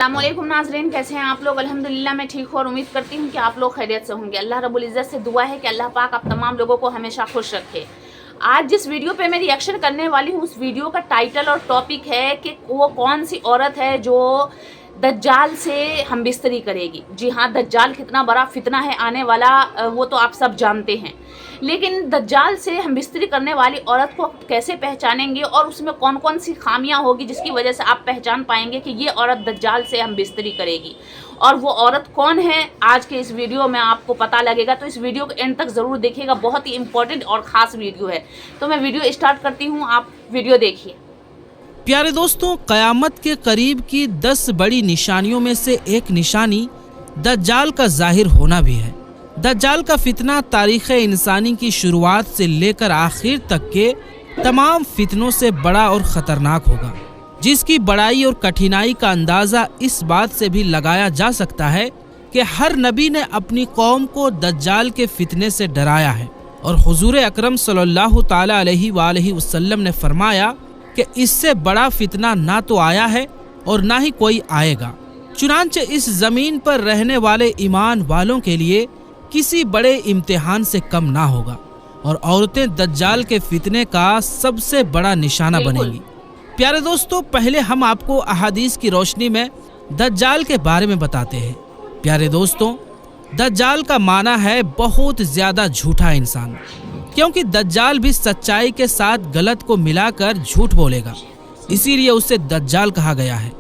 अस्सलामुअलैकुम नाज़रीन, कैसे हैं आप लोग। अल्हम्दुलिल्लाह मैं ठीक हूँ और उम्मीद करती हूँ कि आप लोग खैरियत से होंगे। अल्लाह रब्बुल इज़्ज़त से दुआ है कि अल्लाह पाक आप तमाम लोगों को हमेशा खुश रखे। आज जिस वीडियो पे मैं रिएक्शन करने वाली हूँ उस वीडियो का टाइटल और टॉपिक है कि वो कौन सी औरत है जो दज्जाल से हमबिस्तरी करेगी। जी हाँ, दज्जाल कितना बड़ा फितना है आने वाला, वो तो आप सब जानते हैं। लेकिन दज्जाल से हमबिस्तरी करने वाली औरत को कैसे पहचानेंगे और उसमें कौन कौन सी खामियां होगी जिसकी वजह से आप पहचान पाएंगे कि ये औरत दज्जाल से हमबिस्तरी करेगी, और वो औरत कौन है आज के इस वीडियो में आपको पता लगेगा। तो इस वीडियो को एंड तक ज़रूर देखिएगा, बहुत ही इंपॉर्टेंट और ख़ास वीडियो है। तो मैं वीडियो स्टार्ट करती हूँ, आप वीडियो देखिए। प्यारे दोस्तों, क़यामत के करीब की 10 बड़ी निशानियों में से एक निशानी दज्जाल का जाहिर होना भी है। दज्जाल का फितना तारीख़ इंसानी की शुरुआत से लेकर आखिर तक के तमाम फितनों से बड़ा और ख़तरनाक होगा, जिसकी बड़ाई और कठिनाई का अंदाज़ा इस बात से भी लगाया जा सकता है कि हर नबी ने अपनी कौम को दज्जाल के फितने से डराया है। और हुजूर अकरम सल्लल्लाहु ताला अलैहि वसल्लम ने फरमाया कि इससे बड़ा फितना ना तो आया है और ना ही कोई आएगा। चुनांचे इस ज़मीन पर रहने वाले ईमान वालों के लिए किसी बड़े इम्तिहान से कम ना होगा, और औरतें दज्जाल के फितने का सबसे बड़ा निशाना बनेंगी। प्यारे दोस्तों, पहले हम आपको अहादीस की रोशनी में दज्जाल के बारे में बताते हैं। प्यारे दोस्तों, दज्जाल का माना है बहुत ज़्यादा झूठा इंसान, क्योंकि दज्जाल भी सच्चाई के साथ गलत को मिलाकर झूठ बोलेगा, इसीलिए उसे दज्जाल कहा गया है।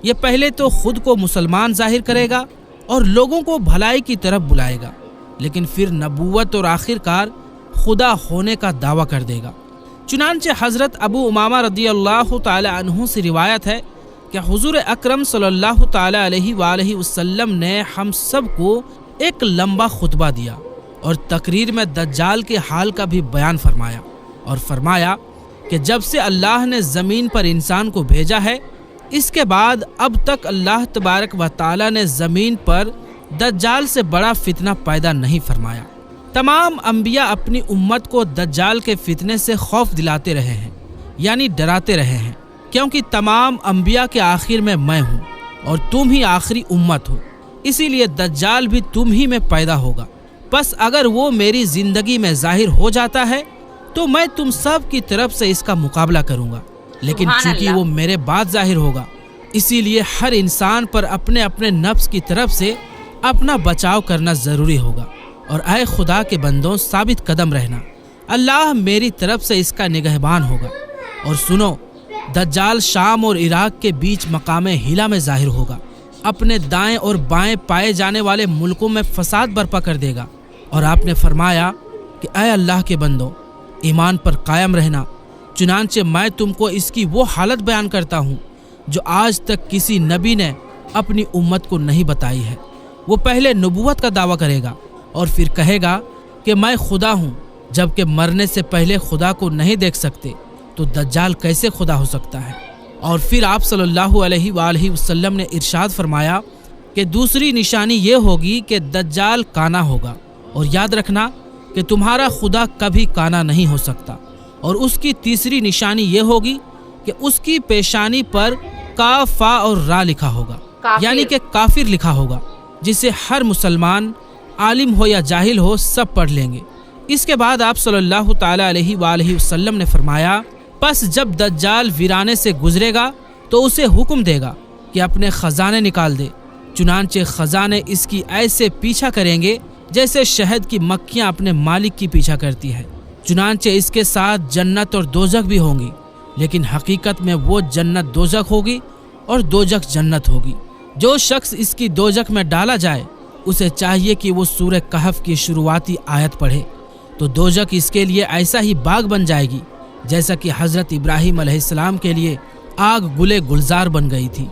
ये पहले तो खुद को मुसलमान जाहिर करेगा और लोगों को भलाई की तरफ बुलाएगा, लेकिन फिर नबूवत और आखिरकार खुदा होने का दावा कर देगा। चुनांचे हज़रत अबू उमामा रदियल्लाहु ताला अन्हु से रिवायत है कि हुजूर अकरम सल्लल्लाहु ताला अलैहि वसल्लम ने हम सब को एक लंबा खुतबा दिया और तकरीर में दज्जाल के हाल का भी बयान फरमाया, और फरमाया कि जब से अल्लाह ने ज़मीन पर इंसान को भेजा है, इसके बाद अब तक अल्लाह तबारक व ताला ने ज़मीन पर दज्जाल से बड़ा फितना पैदा नहीं फरमाया। तमाम अंबिया अपनी उम्मत को दज्जाल के फितने से खौफ दिलाते रहे हैं, यानी डराते रहे हैं, क्योंकि तमाम अंबिया के आखिर में मैं हूँ और तुम ही आखिरी उम्मत हो, इसीलिए दज्जाल भी तुम ही में पैदा होगा। बस अगर वो मेरी ज़िंदगी में जाहिर हो जाता है तो मैं तुम सब की तरफ से इसका मुकाबला करूँगा, लेकिन चूंकि वो मेरे बाद जाहिर होगा, इसीलिए हर इंसान पर अपने अपने नफ्स की तरफ से अपना बचाव करना ज़रूरी होगा। और ऐ खुदा के बंदों, साबित कदम रहना, अल्लाह मेरी तरफ से इसका निगहबान होगा। और सुनो, दज्जाल शाम और इराक के बीच मकामे हिला में जाहिर होगा, अपने दाएं और बाएं पाए जाने वाले मुल्कों में फसाद बर्पा कर देगा। और आपने फरमाया कि ऐ अल्लाह के बंदों, ईमान पर कायम रहना। चुनांचे मैं तुमको इसकी वो हालत बयान करता हूँ जो आज तक किसी नबी ने अपनी उम्मत को नहीं बताई है। वो पहले नबूवत का दावा करेगा और फिर कहेगा कि मैं खुदा हूँ, जबकि मरने से पहले खुदा को नहीं देख सकते, तो दज्जाल कैसे खुदा हो सकता है। और फिर आप सल्लल्लाहु अलैहि वसल्लम ने इरशाद फरमाया कि दूसरी निशानी ये होगी कि दज्जाल काना होगा, और याद रखना कि तुम्हारा खुदा कभी काना नहीं हो सकता। और उसकी तीसरी निशानी ये होगी कि उसकी पेशानी पर काफ, फा और रा लिखा होगा, यानी कि काफिर लिखा होगा, जिसे हर मुसलमान आलिम हो या जाहिल हो सब पढ़ लेंगे। इसके बाद आप सल्लल्लाहु ताला अलैहि वसल्लम ने फरमाया, बस जब दज्जाल वीराने से गुजरेगा तो उसे हुक्म देगा कि अपने खजाने निकाल दे। चुनांचे खजाने इसकी ऐसे पीछा करेंगे जैसे शहद की मक्खियाँ अपने मालिक की पीछा करती है। चुनांचे इसके साथ जन्नत और दोजख भी होंगी, लेकिन हकीकत में वो जन्नत दोजख होगी और दोजख जन्नत होगी। जो शख्स इसकी दोजख में डाला जाए उसे चाहिए कि वो सूरह कहफ की शुरुआती आयत पढ़े, तो दोजख इसके लिए ऐसा ही बाग बन जाएगी जैसा कि हज़रत इब्राहीम अलैहिस्सलाम के लिए आग गुले गुलजार बन गई थी।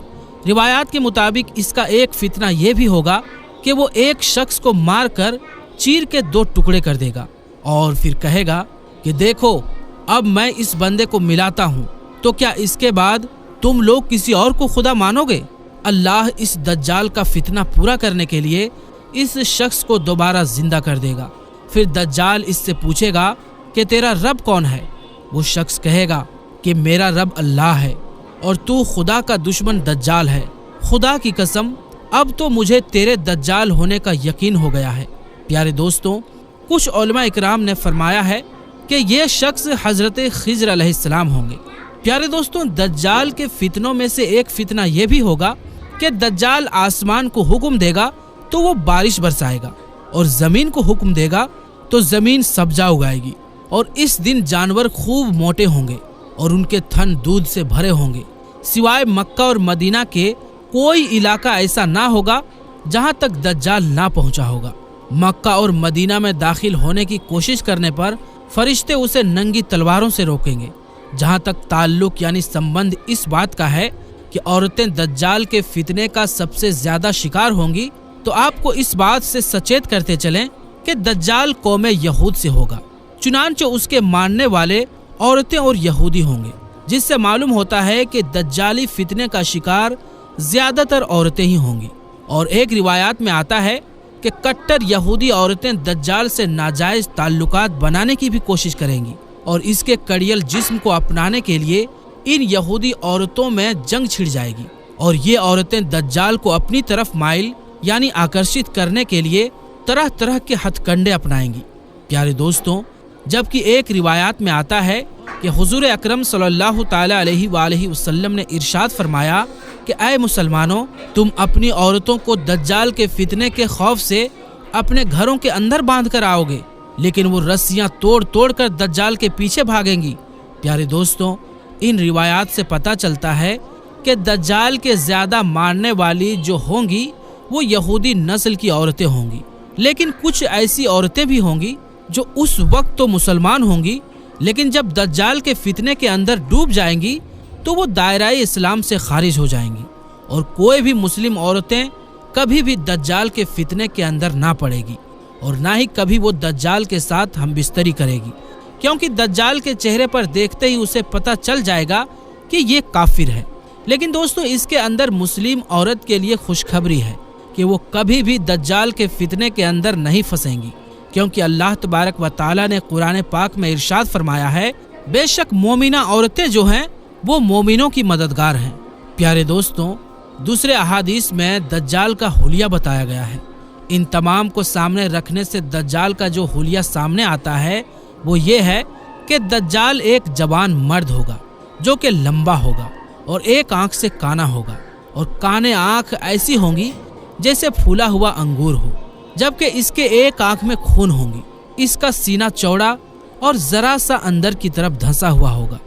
रिवायात के मुताबिक इसका एक फितना ये भी होगा कि वो एक शख्स को मार कर चीर के 2 टुकड़े कर देगा और फिर कहेगा कि देखो, अब मैं इस बंदे को मिलाता हूँ, तो क्या इसके बाद तुम लोग किसी और को खुदा मानोगे। अल्लाह इस दज्जाल का फितना पूरा करने के लिए इस शख्स को दोबारा जिंदा कर देगा। फिर दज्जाल इससे पूछेगा कि तेरा रब कौन है। वो शख्स कहेगा कि मेरा रब अल्लाह है, और तू खुदा का दुश्मन दज्जाल है, خدا کی قسم اب تو مجھے تیرے دجال ہونے کا یقین ہو گیا ہے۔ پیارے دوستوں، کچھ علماء اکرام نے فرمایا ہے کہ یہ شخص حضرت خضر علیہ السلام ہوں گے۔ پیارے دوستوں، دجال کے فتنوں میں سے ایک فتنہ یہ بھی ہوگا کہ دجال آسمان کو حکم دے گا تو وہ بارش برسائے گا، اور زمین کو حکم دے گا تو زمین سبزہ اگائے گی، اور اس دن جانور خوب موٹے ہوں گے اور ان کے تھن دودھ سے بھرے ہوں گے۔ سوائے مکہ اور مدینہ کے کوئی علاقہ ایسا نہ ہوگا جہاں تک دجال نہ پہنچا ہوگا۔ مکہ اور مدینہ میں داخل ہونے کی کوشش کرنے پر فرشتے اسے ننگی تلواروں سے روکیں گے۔ جہاں تک تعلق یعنی سمبند اس بات کا ہے کہ عورتیں دجال کے فتنے کا سب سے زیادہ شکار ہوں گی، تو آپ کو اس بات سے سچیت کرتے چلیں کہ دجال قوم یہود سے ہوگا، چنانچہ اس کے ماننے والے عورتیں اور یہودی ہوں گے، جس سے معلوم ہوتا ہے کہ دجالی فتنے کا شکار زیادہ تر عورتیں ہی ہوں گی۔ اور ایک روایات میں آتا ہے کہ کٹر یہودی عورتیں دجال سے ناجائز تعلقات بنانے کی بھی کوشش کریں گی، اور اس کے کڑیل جسم کو اپنانے کے لیے ان یہودی عورتوں میں جنگ چھڑ جائے گی، اور یہ عورتیں دجال کو اپنی طرف مائل یعنی آکرشت کرنے کے لیے طرح طرح کے ہتھ کنڈے اپنائیں گی۔ پیارے دوستوں، جبکہ ایک روایات میں آتا ہے کہ حضور اکرم صلی اللہ تعالی علیہ وآلہ وسلم نے ارشاد فرمایا کہ اے مسلمانوں، تم اپنی عورتوں کو دجال کے فتنے کے خوف سے اپنے گھروں کے اندر باندھ کر آؤ گے، لیکن وہ رسیاں توڑ توڑ کر دجال کے پیچھے بھاگیں گی۔ پیارے دوستوں، ان روایات سے پتہ چلتا ہے کہ دجال کے زیادہ ماننے والی جو ہوں گی وہ یہودی نسل کی عورتیں ہوں گی، لیکن کچھ ایسی عورتیں بھی ہوں گی جو اس وقت تو مسلمان ہوں گی، لیکن جب دجال کے فتنے کے اندر ڈوب جائیں گی تو وہ دائرہ اسلام سے خارج ہو جائیں گی، اور کوئی بھی مسلم عورتیں کبھی بھی دجال کے فتنے کے اندر نہ پڑے گی، اور نہ ہی کبھی وہ دجال کے ساتھ ہم بستری کرے گی، کیونکہ دجال کے چہرے پر دیکھتے ہی اسے پتہ چل جائے گا کہ یہ کافر ہے۔ لیکن دوستو، اس کے اندر مسلم عورت کے لیے خوشخبری ہے کہ وہ کبھی بھی دجال کے فتنے کے اندر نہیں پھنسیں گی، کیونکہ اللہ تبارک و تعالی نے قرآن پاک میں ارشاد فرمایا ہے، بے شک مومنہ عورتیں جو ہیں وہ مومنوں کی مددگار ہیں۔ پیارے دوستوں، دوسرے احادیث میں دجال کا حلیہ بتایا گیا ہے۔ ان تمام کو سامنے رکھنے سے دجال کا جو حلیہ سامنے آتا ہے وہ یہ ہے کہ دجال ایک جوان مرد ہوگا جو کہ لمبا ہوگا اور ایک آنکھ سے کانا ہوگا، اور کانے آنکھ ایسی ہوں گی جیسے پھولا ہوا انگور ہو، جبکہ اس کے ایک آنکھ میں خون ہوں گی۔ اس کا سینہ چوڑا اور ذرا سا اندر کی طرف دھنسا ہوا ہوگا۔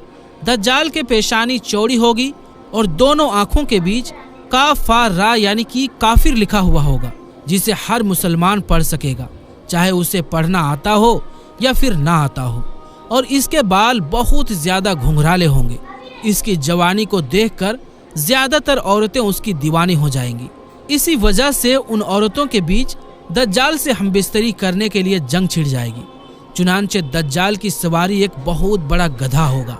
دجال کے پیشانی چوڑی ہوگی اور دونوں آنکھوں کے بیچ کاف فا را یعنی کہ کافر لکھا ہوا ہوگا، جسے ہر مسلمان پڑھ سکے گا، چاہے اسے پڑھنا آتا ہو یا پھر نہ آتا ہو۔ اور اس کے بال بہت زیادہ گھنگرالے ہوں گے۔ اس کی جوانی کو دیکھ کر زیادہ تر عورتیں اس کی دیوانی ہو جائیں گی۔ اسی وجہ سے ان عورتوں کے بیچ دجال سے ہم بستری کرنے کے لیے جنگ چھڑ جائے گی۔ چنانچہ دجال کی سواری ایک بہت بڑا گدھا ہوگا۔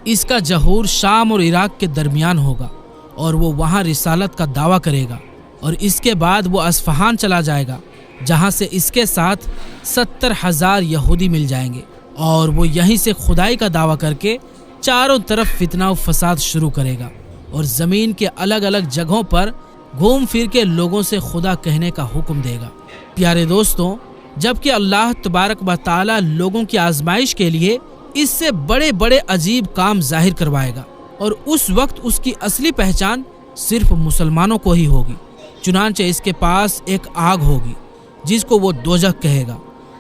اس کا ظہور شام اور عراق کے درمیان ہوگا، اور وہ وہاں رسالت کا دعویٰ کرے گا، اور اس کے بعد وہ اصفہان چلا جائے گا، جہاں سے اس کے ساتھ 70,000 یہودی مل جائیں گے، اور وہ یہیں سے خدائی کا دعویٰ کر کے چاروں طرف فتنہ و فساد شروع کرے گا، اور زمین کے الگ الگ جگہوں پر گھوم پھر کے لوگوں سے خدا کہنے کا حکم دے گا۔ پیارے دوستوں، جبکہ اللہ تبارک و تعالی لوگوں کی آزمائش کے لیے اس سے بڑے بڑے عجیب کام ظاہر کروائے گا، اور اس وقت اس کی اصلی پہچان صرف مسلمانوں کو ہی ہوگی۔ چنانچہ اس کے پاس ایک آگ ہوگی جس کو وہ دوزخ کہے گا،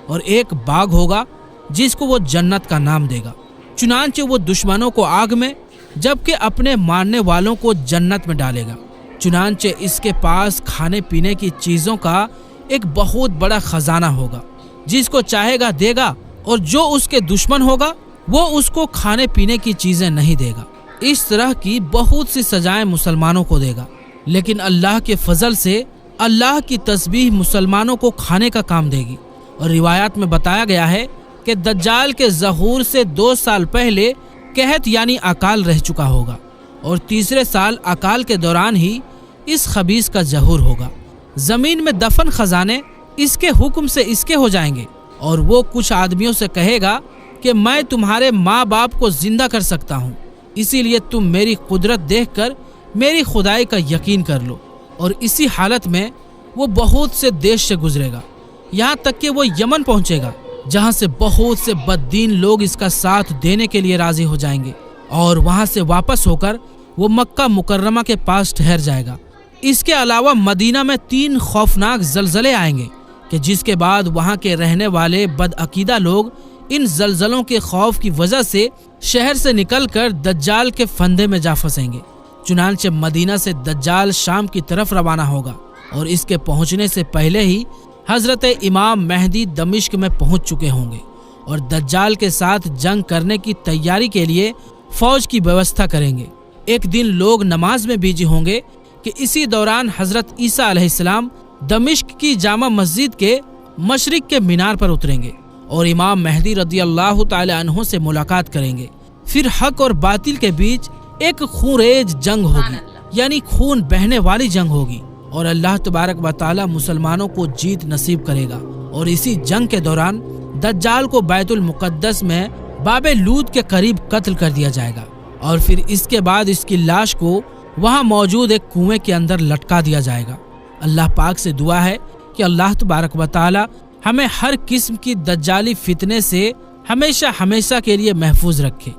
اور ایک باغ ہوگا جس کو وہ جنت کا نام دے گا۔ چنانچہ وہ دشمنوں کو آگ میں جبکہ اپنے ماننے والوں کو جنت میں ڈالے گا۔ چنانچہ اس کے پاس کھانے پینے کی چیزوں کا ایک بہت بڑا خزانہ ہوگا، جس کو چاہے گا دے گا، اور جو اس کے دشمن ہوگا وہ اس کو کھانے پینے کی چیزیں نہیں دے گا۔ اس طرح کی بہت سی سزائیں مسلمانوں کو دے گا، لیکن اللہ کے فضل سے اللہ کی تسبیح مسلمانوں کو کھانے کا کام دے گی۔ اور روایات میں بتایا گیا ہے کہ دجال کے ظہور سے 2 سال پہلے قحط یعنی اکال رہ چکا ہوگا، اور تیسرے سال اکال کے دوران ہی اس خبیث کا ظہور ہوگا۔ زمین میں دفن خزانے اس کے حکم سے اس کے ہو جائیں گے، اور وہ کچھ آدمیوں سے کہے گا کہ میں تمہارے ماں باپ کو زندہ کر سکتا ہوں، اسی لیے تم میری قدرت دیکھ کر میری خدائی کا یقین کر لو۔ और इसी हालत में वो बहुत से देश से गुजरेगा, यहाँ तक कि वो यमन पहुंचेगा, जहाँ से बहुत से बददीन लोग इसका साथ देने के लिए राजी हो जाएंगे और वहाँ से वापस होकर वो मक्का मुकर्रमा के पास ठहर जाएगा। इसके अलावा मदीना में 3 खौफनाक जलजले आएंगे कि जिसके बाद वहाँ के रहने वाले बदअकीदा लोग इन जलजलों के खौफ की वजह से शहर से निकलकर दज्जाल के फंदे में जा फंसेंगे। चुनांचे मदीना से दज्जाल शाम की तरफ रवाना होगा और इसके पहुंचने से पहले ही हजरत इमाम मेहदी दमिश्क में पहुंच चुके होंगे और दज्जाल के साथ जंग करने की तैयारी के लिए फौज की व्यवस्था करेंगे। एक दिन लोग नमाज में बिजी होंगे कि इसी दौरान हजरत ईसा अलैहिस्सलाम दमिश्क की जामा मस्जिद के मशरिक के मीनार पर उतरेंगे और इमाम मेहदी रदी अल्लाह ताला अन्हु से मुलाकात करेंगे। फिर हक और बातिल के बीच एक खूनरेज जंग होगी, यानी खून बहने वाली जंग होगी और अल्लाह तबारक व तआला मुसलमानों को जीत नसीब करेगा। और इसी जंग के दौरान दज्जाल को बैतुल मुकद्दस में बाबे लूद के करीब कत्ल कर दिया जाएगा और फिर इसके बाद इसकी लाश को वहाँ मौजूद एक कुएं के अंदर लटका दिया जाएगा। अल्लाह पाक से दुआ है कि अल्लाह तबारक व तआला हमें हर किस्म की दज्जाली फितने से हमेशा हमेशा के लिए महफूज रखे।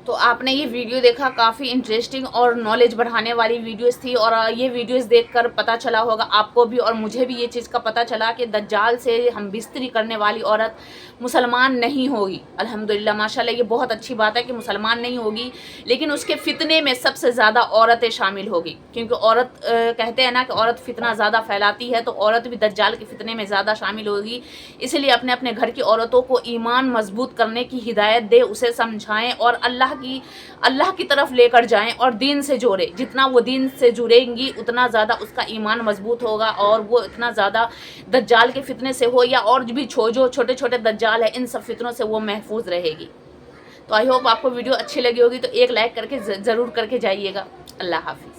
तो आपने ये वीडियो देखा, काफ़ी इंटरेस्टिंग और नॉलेज बढ़ाने वाली वीडियोस थी और ये वीडियोस देखकर पता चला होगा आपको भी और मुझे भी ये चीज़ का पता चला कि दज्जाल से हम बिस्तरी करने वाली औरत मुसलमान नहीं होगी। अल्हम्दुलिल्लाह माशाल्लाह, ये बहुत अच्छी बात है कि मुसलमान नहीं होगी, लेकिन उसके फितने में सबसे ज़्यादा औरतें शामिल होगी, क्योंकि औरत कहते हैं ना कि औरत फितना ज़्यादा फैलाती है, तो औरत भी दज्जाल के फितने में ज़्यादा शामिल होगी। इसलिए अपने अपने घर की औरतों को ईमान मजबूत करने की हिदायत दे, उसे समझाएं और अल्लाह की तरफ लेकर जाएं और दीन से जोड़े। जितना वो दीन से जुड़ेंगी उतना ज़्यादा उसका ईमान मजबूत होगा और वो इतना ज़्यादा दज्जाल के फितने से हो या और भी जो छोटे छोटे दज्जाल है इन सब फितनों से वो महफूज रहेगी। तो आई होप आपको वीडियो अच्छी लगी होगी, तो एक लाइक करके ज़रूर करके जाइएगा। अल्लाह हाफिज़।